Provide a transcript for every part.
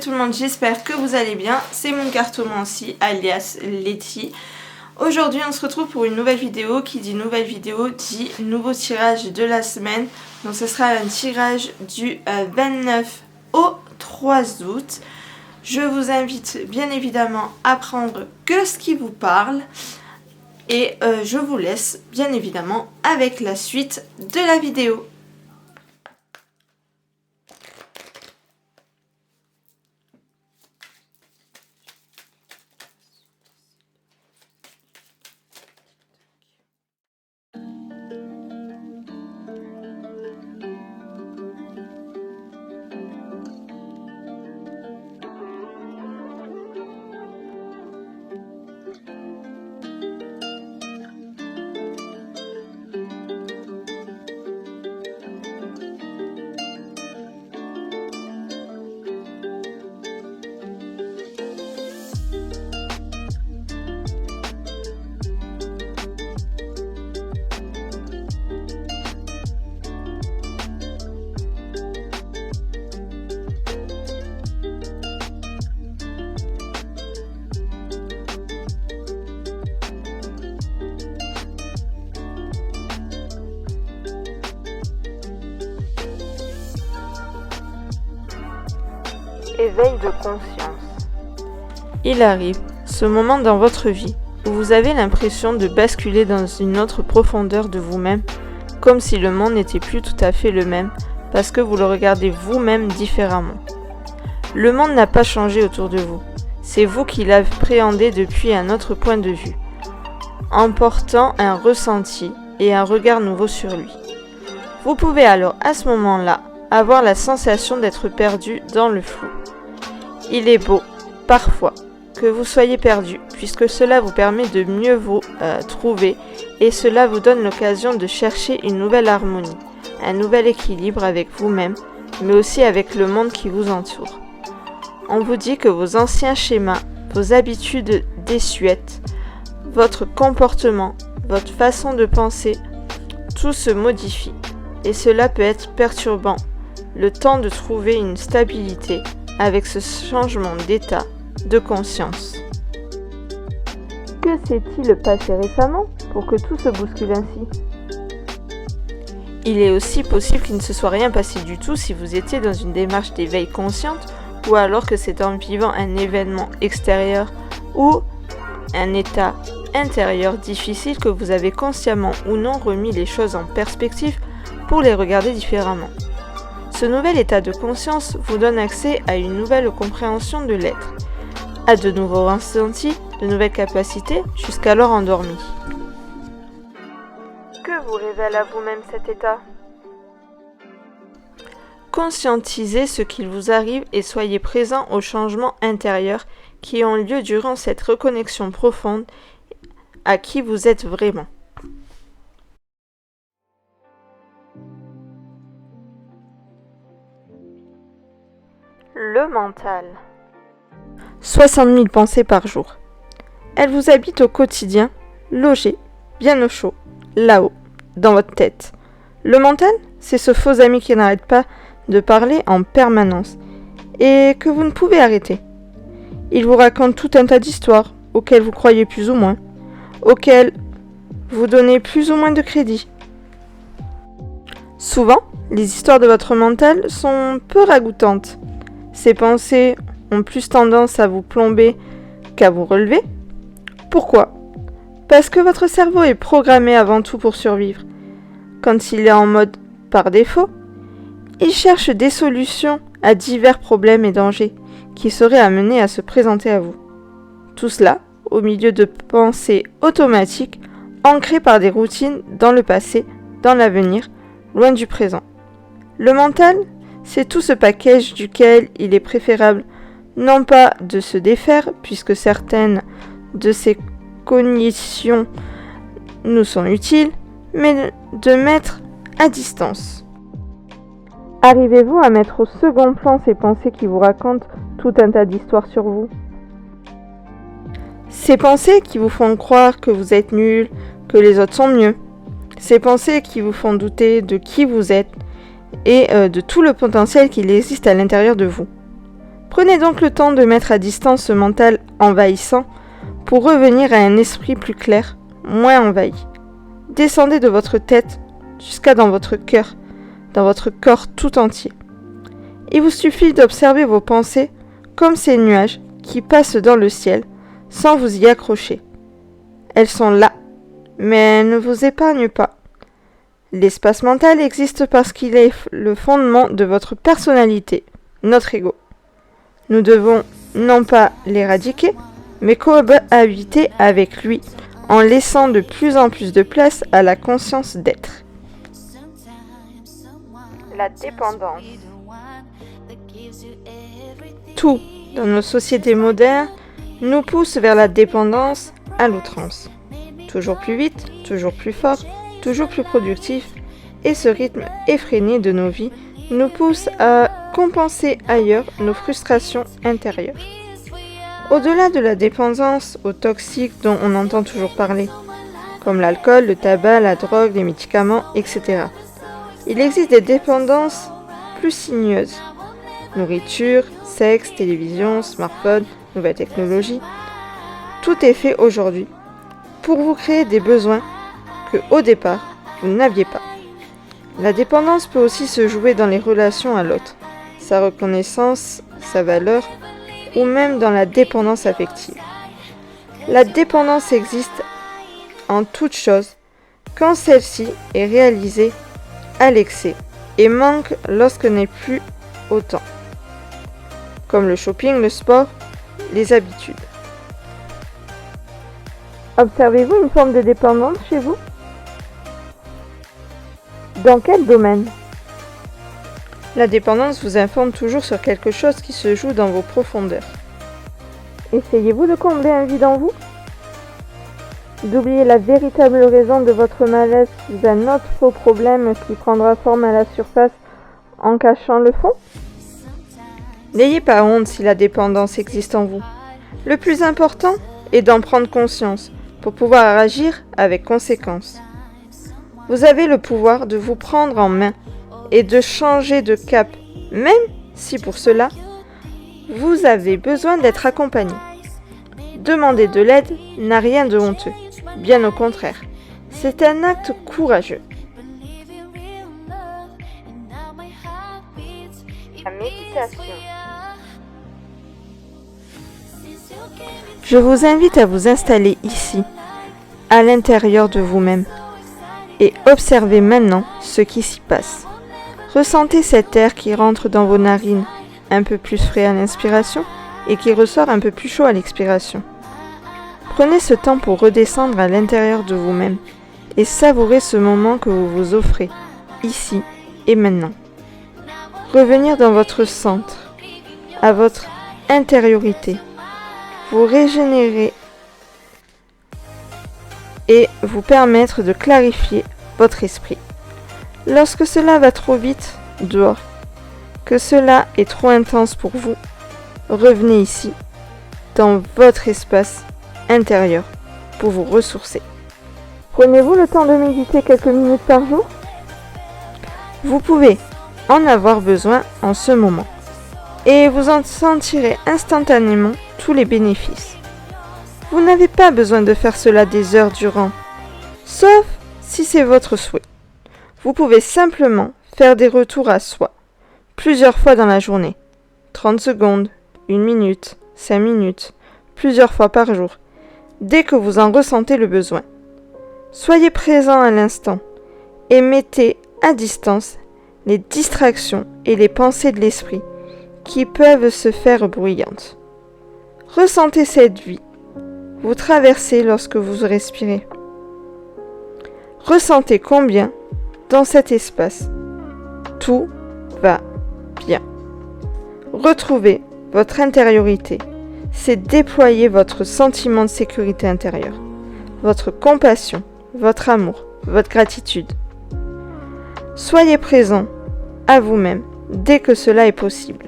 tout le monde, j'espère que vous allez bien. C'est mon cartomancie alias Letty. Aujourd'hui on se retrouve pour une nouvelle vidéo. Qui dit nouvelle vidéo dit nouveau tirage de la semaine. Donc ce sera un tirage du 29 au 3 août. Je vous invite bien évidemment à prendre que ce qui vous parle. Et je vous laisse bien évidemment avec la suite de la vidéo. Éveil de conscience. Il arrive ce moment dans votre vie où vous avez l'impression de basculer dans une autre profondeur de vous-même, comme si le monde n'était plus tout à fait le même, parce que vous le regardez vous-même différemment. Le monde n'a pas changé autour de vous, c'est vous qui l'appréhendez depuis un autre point de vue, en portant un ressenti et un regard nouveau sur lui. Vous pouvez alors à ce moment-là avoir la sensation d'être perdu dans le flou. Il est beau, parfois, que vous soyez perdu, puisque cela vous permet de mieux vous trouver et cela vous donne l'occasion de chercher une nouvelle harmonie, un nouvel équilibre avec vous-même, mais aussi avec le monde qui vous entoure. On vous dit que vos anciens schémas, vos habitudes désuètes, votre comportement, votre façon de penser, tout se modifie et cela peut être perturbant. Le temps de trouver une stabilité avec ce changement d'état de conscience. Que s'est-il passé récemment pour que tout se bouscule ainsi ? Il est aussi possible qu'il ne se soit rien passé du tout si vous étiez dans une démarche d'éveil consciente ou alors que c'est en vivant un événement extérieur ou un état intérieur difficile que vous avez consciemment ou non remis les choses en perspective pour les regarder différemment. Ce nouvel état de conscience vous donne accès à une nouvelle compréhension de l'être, à de nouveaux ressentis, de nouvelles capacités, jusqu'alors endormis. Que vous révèle à vous-même cet état ? Conscientisez ce qu'il vous arrive et soyez présent aux changements intérieurs qui ont lieu durant cette reconnexion profonde à qui vous êtes vraiment. Le mental. 60 000 pensées par jour. Elles vous habitent au quotidien, logées, bien au chaud, là-haut, dans votre tête. Le mental, c'est ce faux ami qui n'arrête pas de parler en permanence et que vous ne pouvez arrêter. Il vous raconte tout un tas d'histoires auxquelles vous croyez plus ou moins, auxquelles vous donnez plus ou moins de crédit. Souvent, les histoires de votre mental sont peu ragoûtantes. Ces pensées ont plus tendance à vous plomber qu'à vous relever. Pourquoi ? Parce que votre cerveau est programmé avant tout pour survivre. Quand il est en mode par défaut, il cherche des solutions à divers problèmes et dangers qui seraient amenés à se présenter à vous. Tout cela au milieu de pensées automatiques ancrées par des routines dans le passé, dans l'avenir, loin du présent. Le mental, c'est tout ce package duquel il est préférable non pas de se défaire, puisque certaines de ces cognitions nous sont utiles, mais de mettre à distance. Arrivez-vous à mettre au second plan ces pensées qui vous racontent tout un tas d'histoires sur vous ? Ces pensées qui vous font croire que vous êtes nul, que les autres sont mieux. Ces pensées qui vous font douter de qui vous êtes et de tout le potentiel qu'il existe à l'intérieur de vous. Prenez donc le temps de mettre à distance ce mental envahissant pour revenir à un esprit plus clair, moins envahi. Descendez de votre tête jusqu'à dans votre cœur, dans votre corps tout entier. Il vous suffit d'observer vos pensées comme ces nuages qui passent dans le ciel sans vous y accrocher. Elles sont là, mais elles ne vous épargnent pas. L'espace mental existe parce qu'il est le fondement de votre personnalité, notre ego. Nous devons non pas l'éradiquer, mais cohabiter avec lui, en laissant de plus en plus de place à la conscience d'être. La dépendance. Tout, dans nos sociétés modernes, nous pousse vers la dépendance à l'outrance. Toujours plus vite, toujours plus fort, toujours plus productif, et ce rythme effréné de nos vies nous pousse à compenser ailleurs nos frustrations intérieures. Au-delà de la dépendance aux toxiques dont on entend toujours parler, comme l'alcool, le tabac, la drogue, les médicaments, etc., il existe des dépendances plus sinueuses. Nourriture, sexe, télévision, smartphone, nouvelles technologies. Tout est fait aujourd'hui pour vous créer des besoins que, au départ, vous n'aviez pas. La dépendance peut aussi se jouer dans les relations à l'autre, sa reconnaissance, sa valeur, ou même dans la dépendance affective. La dépendance existe en toute chose quand celle-ci est réalisée à l'excès et manque lorsque n'est plus autant, comme le shopping, le sport, les habitudes. Observez-vous une forme de dépendance chez vous ? Dans quel domaine ? La dépendance vous informe toujours sur quelque chose qui se joue dans vos profondeurs. Essayez-vous de combler un vide en vous ? D'oublier la véritable raison de votre malaise sous un autre faux problème qui prendra forme à la surface en cachant le fond ? N'ayez pas honte si la dépendance existe en vous. Le plus important est d'en prendre conscience pour pouvoir agir avec conséquence. Vous avez le pouvoir de vous prendre en main et de changer de cap, même si pour cela, vous avez besoin d'être accompagné. Demander de l'aide n'a rien de honteux, bien au contraire. C'est un acte courageux. La méditation. Je vous invite à vous installer ici, à l'intérieur de vous-même, et observez maintenant ce qui s'y passe. Ressentez cet air qui rentre dans vos narines, un peu plus frais à l'inspiration et qui ressort un peu plus chaud à l'expiration. Prenez ce temps pour redescendre à l'intérieur de vous-même et savourer ce moment que vous vous offrez, ici et maintenant. Revenir dans votre centre, à votre intériorité, vous régénérer et vous permettre de clarifier votre esprit. Lorsque cela va trop vite, dehors, que cela est trop intense pour vous, revenez ici, dans votre espace intérieur, pour vous ressourcer. Prenez-vous le temps de méditer quelques minutes par jour ? Vous pouvez en avoir besoin en ce moment, et vous en sentirez instantanément tous les bénéfices. Vous n'avez pas besoin de faire cela des heures durant, sauf si c'est votre souhait. Vous pouvez simplement faire des retours à soi, plusieurs fois dans la journée, 30 secondes, 1 minute, 5 minutes, plusieurs fois par jour, dès que vous en ressentez le besoin. Soyez présent à l'instant et mettez à distance les distractions et les pensées de l'esprit qui peuvent se faire bruyantes. Ressentez cette vie. Vous traversez lorsque vous respirez. Ressentez combien, dans cet espace, tout va bien. Retrouvez votre intériorité. C'est déployer votre sentiment de sécurité intérieure, votre compassion, votre amour, votre gratitude. Soyez présent à vous-même dès que cela est possible.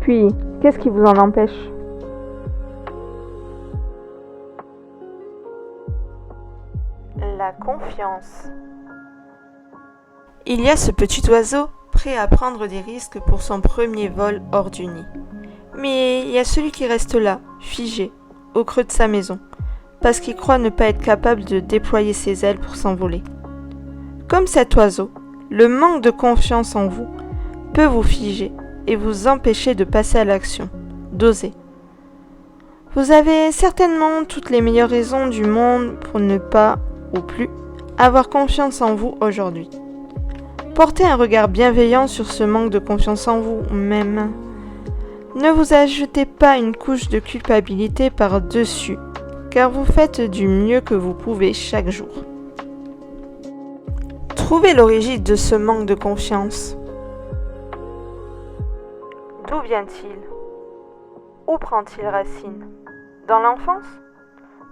Puis, qu'est-ce qui vous en empêche ? La confiance. Il y a ce petit oiseau prêt à prendre des risques pour son premier vol hors du nid. Mais il y a celui qui reste là, figé, au creux de sa maison, parce qu'il croit ne pas être capable de déployer ses ailes pour s'envoler. Comme cet oiseau, le manque de confiance en vous peut vous figer et vous empêcher de passer à l'action, d'oser. Vous avez certainement toutes les meilleures raisons du monde pour ne pas, ou plus, avoir confiance en vous aujourd'hui. Portez un regard bienveillant sur ce manque de confiance en vous-même. Ne vous ajoutez pas une couche de culpabilité par-dessus, car vous faites du mieux que vous pouvez chaque jour. Trouvez l'origine de ce manque de confiance. D'où vient-il? Où prend-il racine? Dans l'enfance?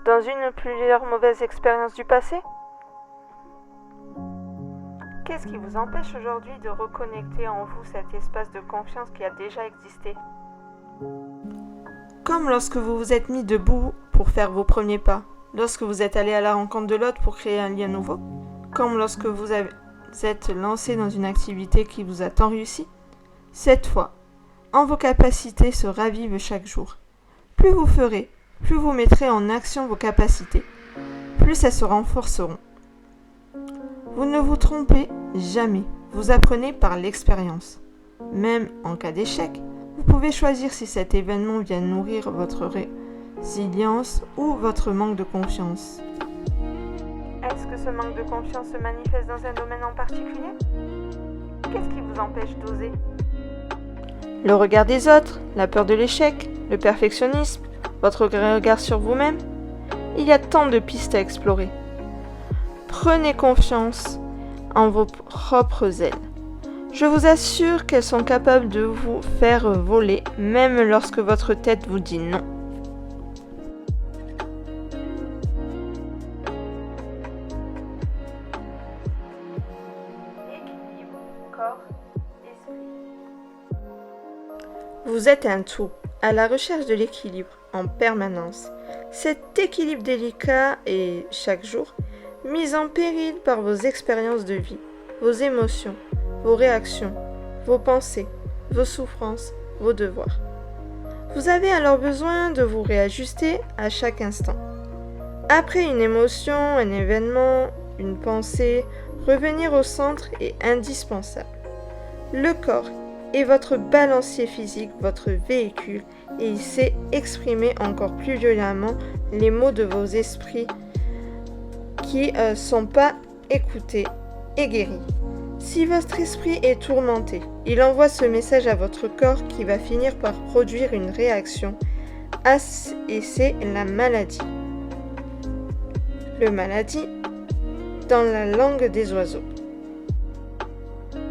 Dans une ou plusieurs mauvaises expériences du passé? Qu'est-ce qui vous empêche aujourd'hui de reconnecter en vous cet espace de confiance qui a déjà existé? Comme lorsque vous vous êtes mis debout pour faire vos premiers pas, lorsque vous êtes allé à la rencontre de l'autre pour créer un lien nouveau, comme lorsque vous êtes lancé dans une activité qui vous a tant réussi. Cette fois, en vos capacités se ravivent chaque jour. Plus vous ferez, plus vous mettrez en action vos capacités, plus elles se renforceront. Vous ne vous trompez jamais, vous apprenez par l'expérience. Même en cas d'échec, vous pouvez choisir si cet événement vient nourrir votre résilience ou votre manque de confiance. Est-ce que ce manque de confiance se manifeste dans un domaine en particulier? Qu'est-ce qui vous empêche d'oser? Le regard des autres, la peur de l'échec, le perfectionnisme, votre regard sur vous-même? Il y a tant de pistes à explorer. Prenez confiance en vos propres ailes. Je vous assure qu'elles sont capables de vous faire voler, même lorsque votre tête vous dit non. Équilibre, corps, esprit. Vous êtes un tout, à la recherche de l'équilibre, en permanence. Cet équilibre délicat est, chaque jour, mis en péril par vos expériences de vie, vos émotions, vos réactions, vos pensées, vos souffrances, vos devoirs. Vous avez alors besoin de vous réajuster à chaque instant. Après une émotion, un événement, une pensée, revenir au centre est indispensable. Le corps est votre balancier physique, votre véhicule, et il sait exprimer encore plus violemment les mots de vos esprits qui ne sont pas écoutés et guéris. Si votre esprit est tourmenté, il envoie ce message à votre corps qui va finir par produire une réaction et c'est la maladie. Le maladie dans la langue des oiseaux.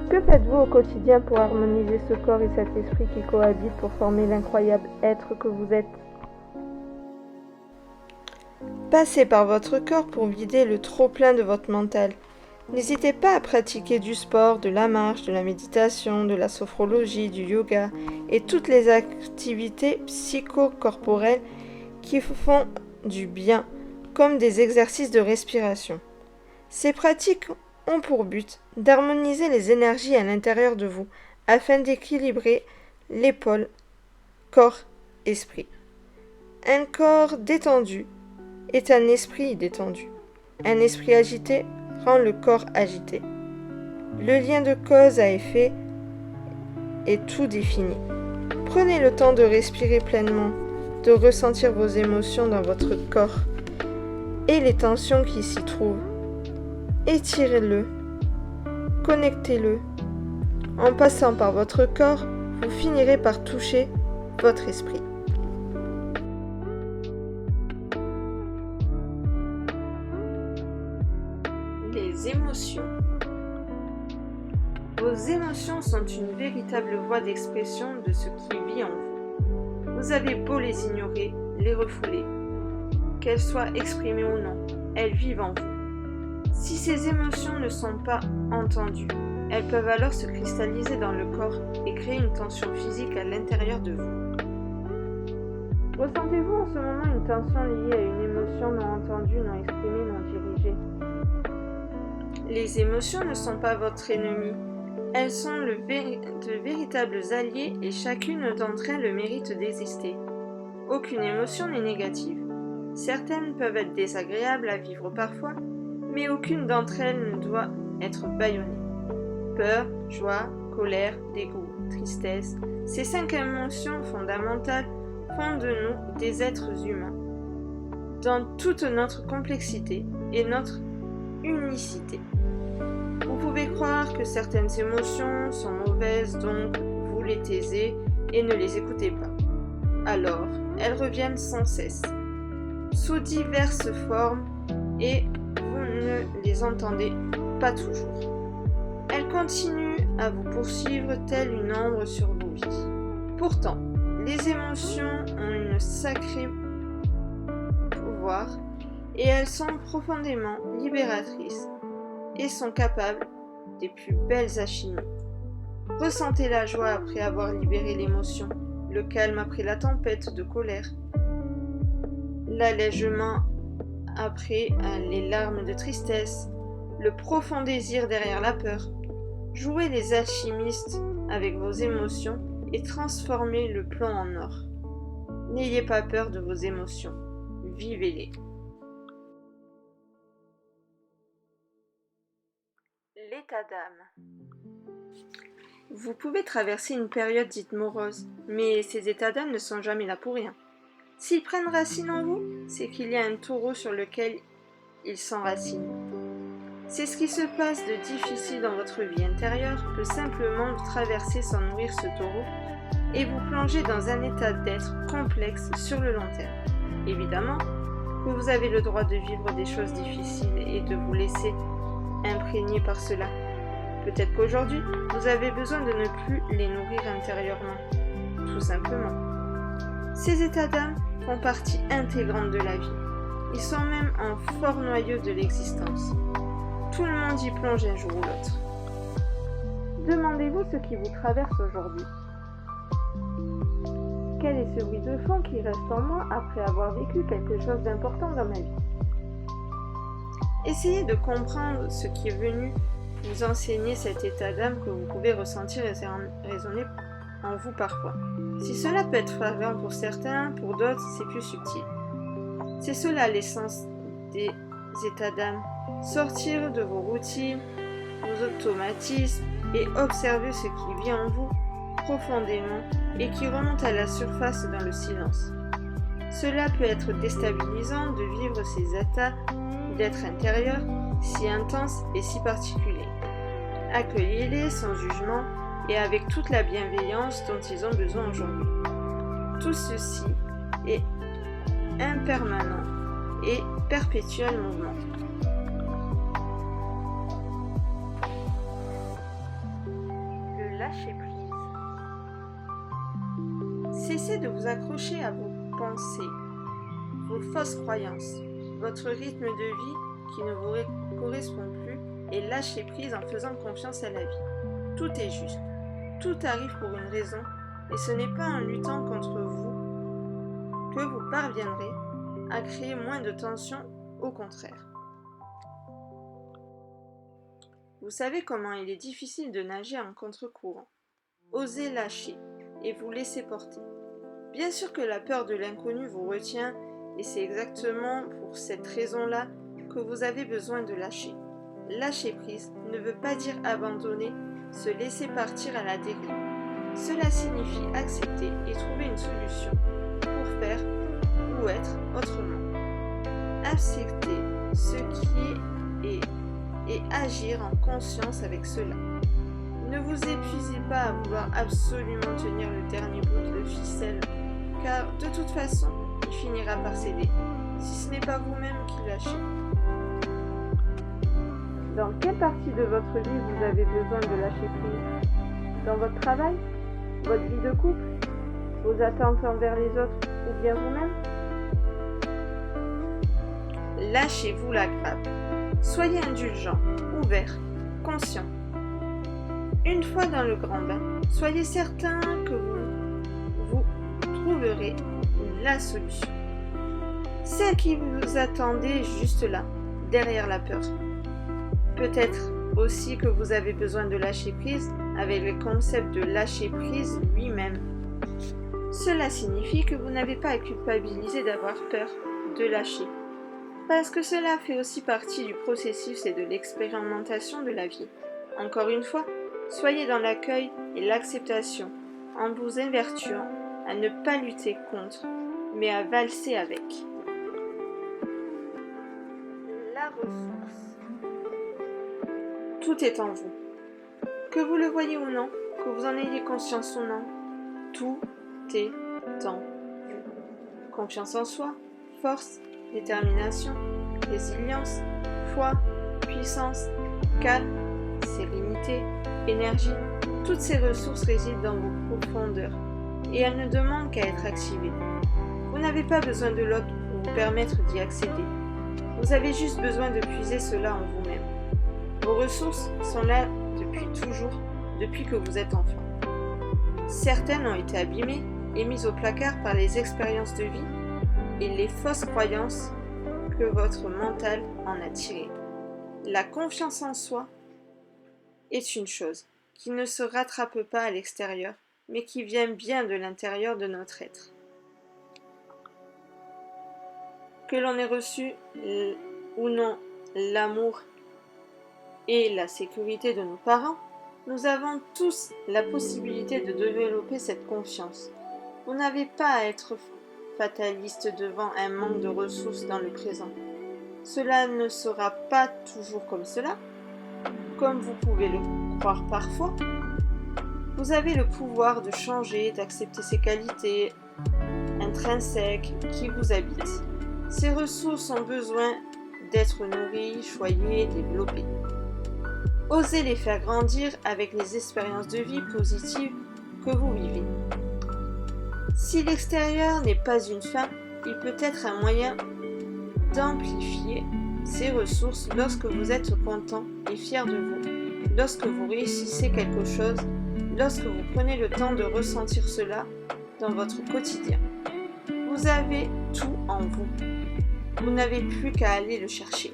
Que faites-vous au quotidien pour harmoniser ce corps et cet esprit qui cohabitent pour former l'incroyable être que vous êtes? Passez par votre corps pour vider le trop-plein de votre mental. N'hésitez pas à pratiquer du sport, de la marche, de la méditation, de la sophrologie, du yoga et toutes les activités psychocorporelles qui font du bien, comme des exercices de respiration. Ces pratiques ont pour but d'harmoniser les énergies à l'intérieur de vous afin d'équilibrer les pôles corps-esprit. Un corps détendu est un esprit détendu. Un esprit agité rend le corps agité. Le lien de cause à effet est tout défini. Prenez le temps de respirer pleinement, de ressentir vos émotions dans votre corps et les tensions qui s'y trouvent. Étirez-le, connectez-le. En passant par votre corps, vous finirez par toucher votre esprit. Les émotions. Vos émotions sont une véritable voie d'expression de ce qui vit en vous. Vous avez beau les ignorer, les refouler, qu'elles soient exprimées ou non, elles vivent en vous. Si ces émotions ne sont pas entendues, elles peuvent alors se cristalliser dans le corps et créer une tension physique à l'intérieur de vous. Ressentez-vous en ce moment une tension liée à une émotion non entendue, non exprimée, non dirigée? Les émotions ne sont pas votre ennemi. Elles sont de véritables alliés et chacune d'entre elles le mérite d'exister. Aucune émotion n'est négative. Certaines peuvent être désagréables à vivre parfois, mais aucune d'entre elles ne doit être bâillonnée. Peur, joie, colère, dégoût, tristesse, ces 5 émotions fondamentales font de nous des êtres humains, dans toute notre complexité et notre unicité. Vous pouvez croire que certaines émotions sont mauvaises, donc vous les taisez et ne les écoutez pas. Alors, elles reviennent sans cesse, sous diverses formes, et vous ne les entendez pas toujours. Elles continuent à vous poursuivre telle une ombre sur vos vies. Pourtant, les émotions ont une sacrée pouvoir et elles sont profondément libératrices et sont capables des plus belles alchimies. Ressentez la joie après avoir libéré l'émotion, le calme après la tempête de colère, l'allègement après les larmes de tristesse, le profond désir derrière la peur. Jouez les alchimistes avec vos émotions et transformez le plomb en or. N'ayez pas peur de vos émotions, vivez-les. L'état d'âme. Vous pouvez traverser une période dite morose, mais ces états d'âme ne sont jamais là pour rien. S'ils prennent racine en vous, c'est qu'il y a un taureau sur lequel ils s'enracinent. C'est ce qui se passe de difficile dans votre vie intérieure que simplement vous traversez sans nourrir ce taureau et vous plongez dans un état d'être complexe sur le long terme. Évidemment que vous avez le droit de vivre des choses difficiles et de vous laisser imprégner par cela. Peut-être qu'aujourd'hui, vous avez besoin de ne plus les nourrir intérieurement, tout simplement. Ces états d'âme font partie intégrante de la vie. Ils sont même un fort noyau de l'existence. Tout le monde y plonge un jour ou l'autre. Demandez-vous ce qui vous traverse aujourd'hui. Quel est ce bruit de fond qui reste en moi après avoir vécu quelque chose d'important dans ma vie? Essayez de comprendre ce qui est venu vous enseigner cet état d'âme que vous pouvez ressentir et résonner en vous parfois. Si cela peut être flagrant pour certains, pour d'autres, c'est plus subtil. C'est cela l'essence des états d'âme. Sortir de vos routines, vos automatismes et observer ce qui vit en vous profondément et qui remonte à la surface dans le silence. Cela peut être déstabilisant de vivre ces états d'être intérieur si intenses et si particuliers. Accueillez-les sans jugement et avec toute la bienveillance dont ils ont besoin aujourd'hui. Tout ceci est impermanent et perpétuel mouvement. Le lâcher-prise. Cessez de vous accrocher à vos pensées, vos fausses croyances, votre rythme de vie qui ne vous correspond plus et lâchez prise en faisant confiance à la vie. Tout est juste, tout arrive pour une raison et ce n'est pas en luttant contre vous que vous parviendrez à créer moins de tension, au contraire. Vous savez comment il est difficile de nager en contre-courant. Osez lâcher et vous laisser porter. Bien sûr que la peur de l'inconnu vous retient et c'est exactement pour cette raison-là que vous avez besoin de lâcher. Lâcher prise ne veut pas dire abandonner, se laisser partir à la dérive. Cela signifie accepter et trouver une solution pour faire ou être autrement. Accepter ce qui est et agir en conscience avec cela. Ne vous épuisez pas à vouloir absolument tenir le dernier bout de ficelle, car de toute façon, il finira par céder, si ce n'est pas vous-même qui lâchez. Dans quelle partie de votre vie vous avez besoin de lâcher prise? Dans votre travail? Votre vie de couple? Vos attentes envers les autres ou bien vous-même? Lâchez-vous la grappe. Soyez indulgent, ouvert, conscient. Une fois dans le grand bain, soyez certain que vous trouverez la solution. Celle qui vous attendait juste là, derrière la peur. Peut-être aussi que vous avez besoin de lâcher prise avec le concept de lâcher prise lui-même. Cela signifie que vous n'avez pas à culpabiliser d'avoir peur de lâcher, parce que cela fait aussi partie du processus et de l'expérimentation de la vie. Encore une fois, soyez dans l'accueil et l'acceptation, en vous évertuant à ne pas lutter contre, mais à valser avec. La ressource. Tout est en vous. Que vous le voyez ou non, que vous en ayez conscience ou non, tout est en vous. Confiance en soi, force, détermination, résilience, foi, puissance, calme, sérénité, énergie, toutes ces ressources résident dans vos profondeurs et elles ne demandent qu'à être activées. Vous n'avez pas besoin de l'autre pour vous permettre d'y accéder. Vous avez juste besoin de puiser cela en vous-même. Vos ressources sont là depuis toujours, depuis que vous êtes enfant. Certaines ont été abîmées et mises au placard par les expériences de vie et les fausses croyances que votre mental en a tirées. La confiance en soi est une chose qui ne se rattrape pas à l'extérieur, mais qui vient bien de l'intérieur de notre être. Que l'on ait reçu ou non l'amour et la sécurité de nos parents, nous avons tous la possibilité de développer cette confiance. Vous n'avez pas à être fataliste devant un manque de ressources dans le présent. Cela ne sera pas toujours comme cela, comme vous pouvez le croire parfois. Vous avez le pouvoir de changer, d'accepter ces qualités intrinsèques qui vous habitent. Ces ressources ont besoin d'être nourries, choyées, développées. Osez les faire grandir avec les expériences de vie positives que vous vivez. Si l'extérieur n'est pas une fin, il peut être un moyen d'amplifier ces ressources lorsque vous êtes content et fier de vous, lorsque vous réussissez quelque chose, lorsque vous prenez le temps de ressentir cela dans votre quotidien. Vous avez tout en vous. Vous n'avez plus qu'à aller le chercher.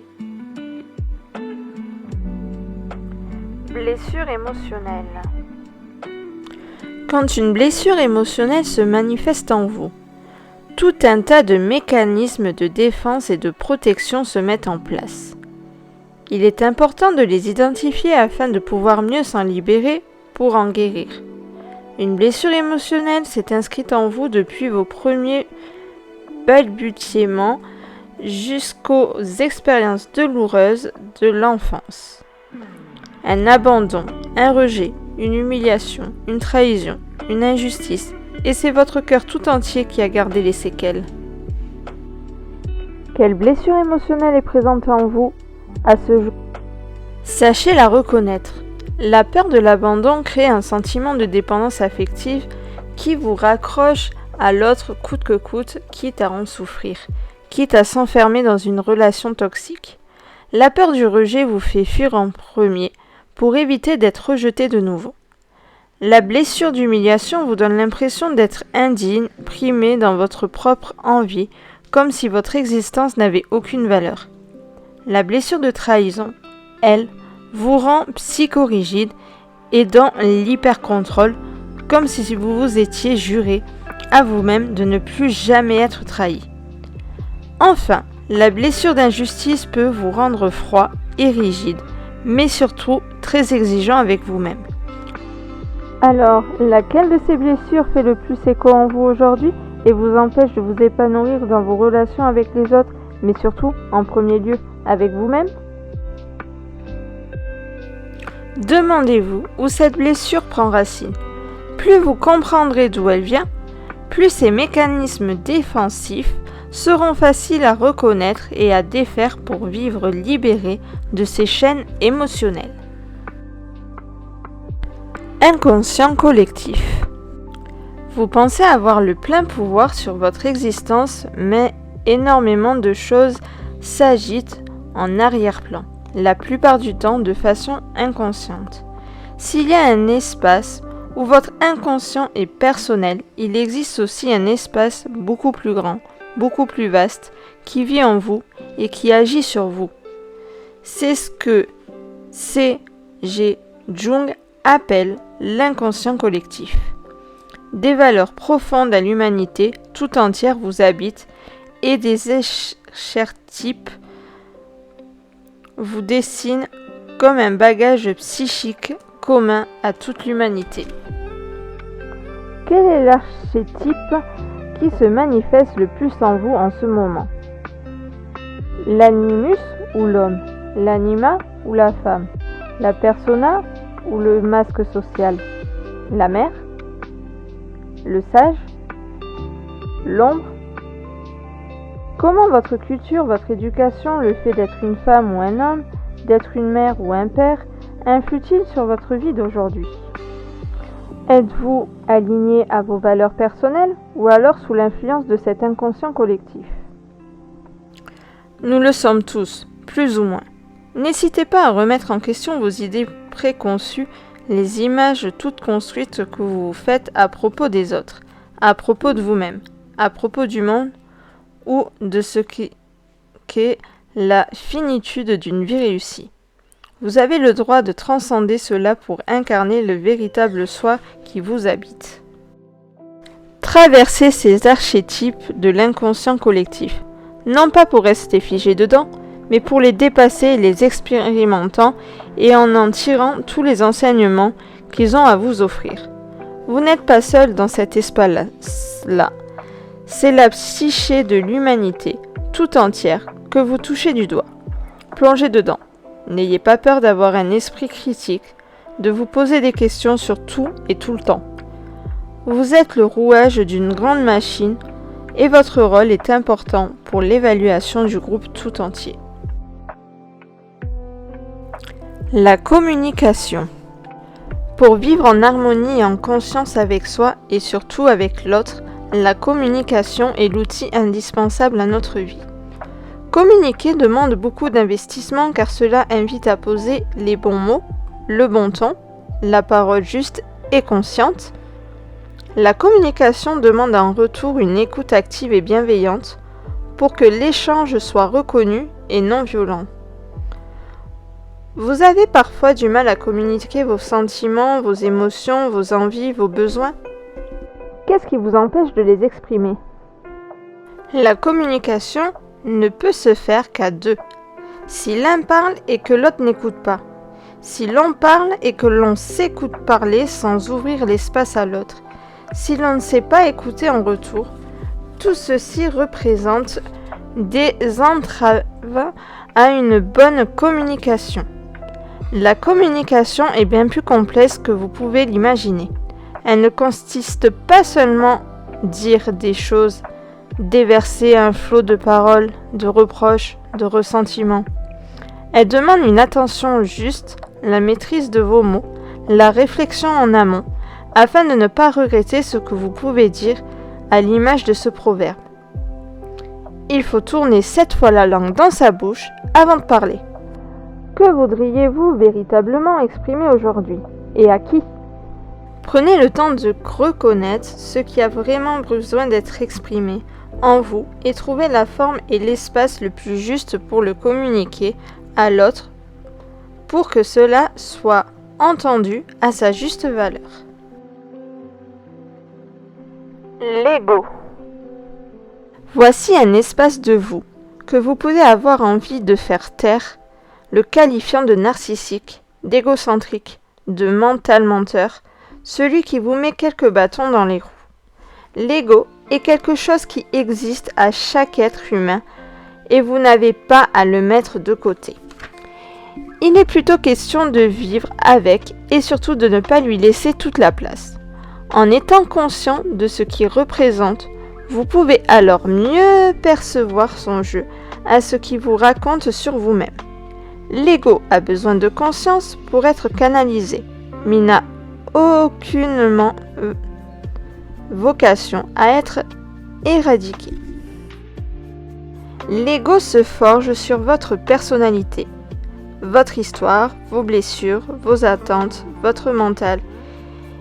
Blessure émotionnelle. Quand une blessure émotionnelle se manifeste en vous, tout un tas de mécanismes de défense et de protection se mettent en place. Il est important de les identifier afin de pouvoir mieux s'en libérer pour en guérir. Une blessure émotionnelle s'est inscrite en vous depuis vos premiers balbutiements jusqu'aux expériences douloureuses de l'enfance. Un abandon, un rejet, une humiliation, une trahison, une injustice, et c'est votre cœur tout entier qui a gardé les séquelles. Quelle blessure émotionnelle est présente en vous à ce jour? Sachez la reconnaître. La peur de l'abandon crée un sentiment de dépendance affective qui vous raccroche à l'autre coûte que coûte, quitte à en souffrir, quitte à s'enfermer dans une relation toxique. La peur du rejet vous fait fuir en premier pour éviter d'être rejeté de nouveau. La blessure d'humiliation vous donne l'impression d'être indigne, primé dans votre propre envie, comme si votre existence n'avait aucune valeur. La blessure de trahison, elle, vous rend psychorigide et dans l'hypercontrôle, comme si vous vous étiez juré à vous-même de ne plus jamais être trahi. Enfin, la blessure d'injustice peut vous rendre froid et rigide, mais surtout très exigeant avec vous-même. Alors, laquelle de ces blessures fait le plus écho en vous aujourd'hui et vous empêche de vous épanouir dans vos relations avec les autres, mais surtout, en premier lieu, avec vous-même? Demandez-vous où cette blessure prend racine. Plus vous comprendrez d'où elle vient, plus ces mécanismes défensifs seront faciles à reconnaître et à défaire pour vivre libéré de ces chaînes émotionnelles. Inconscient collectif. Vous pensez avoir le plein pouvoir sur votre existence, mais énormément de choses s'agitent en arrière-plan, la plupart du temps de façon inconsciente. S'il y a un espace où votre inconscient est personnel, il existe aussi un espace beaucoup plus grand, beaucoup plus vaste, qui vit en vous et qui agit sur vous. C'est G. Jung appelle l'inconscient collectif. Des valeurs profondes à l'humanité tout entière vous habitent et des archétypes vous dessinent comme un bagage psychique commun à toute l'humanité. Quel est l'archétype qui se manifeste le plus en vous en ce moment? L'animus ou l'homme? L'anima ou la femme? La persona ou le masque social? La mère? Le sage? L'ombre? Comment votre culture, votre éducation, le fait d'être une femme ou un homme, d'être une mère ou un père, influe-t-il sur votre vie d'aujourd'hui? Êtes-vous aligné à vos valeurs personnelles ou alors sous l'influence de cet inconscient collectif? Nous le sommes tous, plus ou moins. N'hésitez pas à remettre en question vos idées préconçues, les images toutes construites que vous vous faites à propos des autres, à propos de vous-même, à propos du monde ou de ce qu'est la finitude d'une vie réussie. Vous avez le droit de transcender cela pour incarner le véritable soi qui vous habite. Traversez ces archétypes de l'inconscient collectif, non pas pour rester figé dedans, mais pour les dépasser et les expérimentant et en tirant tous les enseignements qu'ils ont à vous offrir. Vous n'êtes pas seul dans cet espace-là. C'est la psyché de l'humanité, tout entière, que vous touchez du doigt. Plongez dedans. N'ayez pas peur d'avoir un esprit critique, de vous poser des questions sur tout et tout le temps. Vous êtes le rouage d'une grande machine et votre rôle est important pour l'évaluation du groupe tout entier. La communication. Pour vivre en harmonie et en conscience avec soi et surtout avec l'autre, la communication est l'outil indispensable à notre vie. Communiquer demande beaucoup d'investissement car cela invite à poser les bons mots, le bon ton, la parole juste et consciente. La communication demande en retour une écoute active et bienveillante pour que l'échange soit reconnu et non violent. Vous avez parfois du mal à communiquer vos sentiments, vos émotions, vos envies, vos besoins. Qu'est-ce qui vous empêche de les exprimer? La communication ne peut se faire qu'à deux. Si l'un parle et que l'autre n'écoute pas. Si l'on parle et que l'on s'écoute parler sans ouvrir l'espace à l'autre. Si l'on ne sait pas écouter en retour. Tout ceci représente des entraves à une bonne communication. La communication est bien plus complexe que vous pouvez l'imaginer. Elle ne consiste pas seulement à dire des choses, déverser un flot de paroles, de reproches, de ressentiments. Elle demande une attention juste, la maîtrise de vos mots, la réflexion en amont, afin de ne pas regretter ce que vous pouvez dire à l'image de ce proverbe. Il faut tourner 7 fois la langue dans sa bouche avant de parler. Que voudriez-vous véritablement exprimer aujourd'hui? Et à qui? Prenez le temps de reconnaître ce qui a vraiment besoin d'être exprimé en vous et trouvez la forme et l'espace le plus juste pour le communiquer à l'autre pour que cela soit entendu à sa juste valeur. L'ego. Voici un espace de vous que vous pouvez avoir envie de faire taire, le qualifiant de narcissique, d'égocentrique, de mental menteur, celui qui vous met quelques bâtons dans les roues. L'ego est quelque chose qui existe à chaque être humain et vous n'avez pas à le mettre de côté. Il est plutôt question de vivre avec et surtout de ne pas lui laisser toute la place. En étant conscient de ce qu'il représente, vous pouvez alors mieux percevoir son jeu à ce qu'il vous raconte sur vous-même. L'ego a besoin de conscience pour être canalisé, mais n'a aucunement vocation à être éradiqué. L'ego se forge sur votre personnalité, votre histoire, vos blessures, vos attentes, votre mental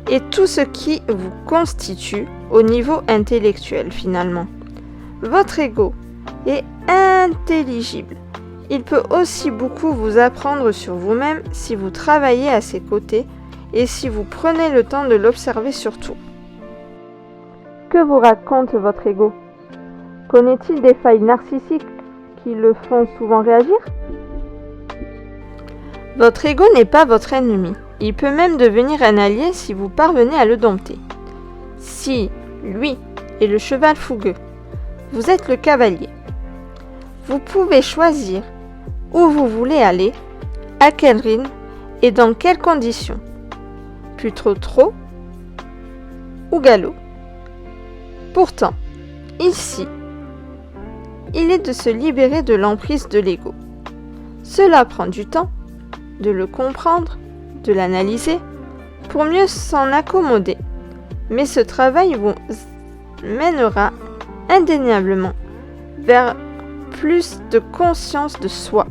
et tout ce qui vous constitue au niveau intellectuel finalement. Votre ego est intelligible. Il peut aussi beaucoup vous apprendre sur vous-même si vous travaillez à ses côtés et si vous prenez le temps de l'observer surtout. Que vous raconte votre ego? Connaît-il des failles narcissiques qui le font souvent réagir? Votre ego n'est pas votre ennemi. Il peut même devenir un allié si vous parvenez à le dompter. Si, lui, est le cheval fougueux, vous êtes le cavalier. Vous pouvez choisir où vous voulez aller, à quel rythme et dans quelles conditions. Plutôt trot ou galop. Pourtant, ici, il est de se libérer de l'emprise de l'ego. Cela prend du temps, de le comprendre, de l'analyser, pour mieux s'en accommoder. Mais ce travail vous mènera indéniablement vers plus de conscience de soi.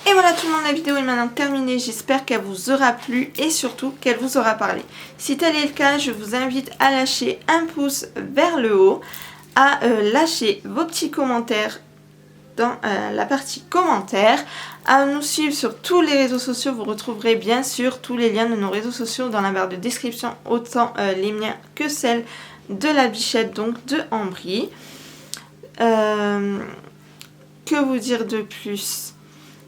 Et voilà tout le monde, la vidéo est maintenant terminée, j'espère qu'elle vous aura plu et surtout qu'elle vous aura parlé. Si tel est le cas, je vous invite à lâcher un pouce vers le haut, à lâcher vos petits commentaires dans la partie commentaires, à nous suivre sur tous les réseaux sociaux. Vous retrouverez bien sûr tous les liens de nos réseaux sociaux dans la barre de description, autant les miens que celles de la bichette, donc de Ambry. Que vous dire de plus?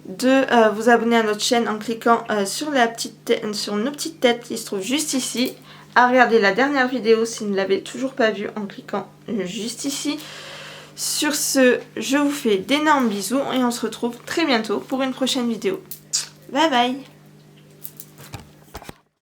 De vous abonner à notre chaîne en cliquant sur nos petites têtes qui se trouvent juste ici, à regarder la dernière vidéo si vous ne l'avez toujours pas vue en cliquant juste ici. Sur ce, je vous fais d'énormes bisous et on se retrouve très bientôt pour une prochaine vidéo. Bye bye!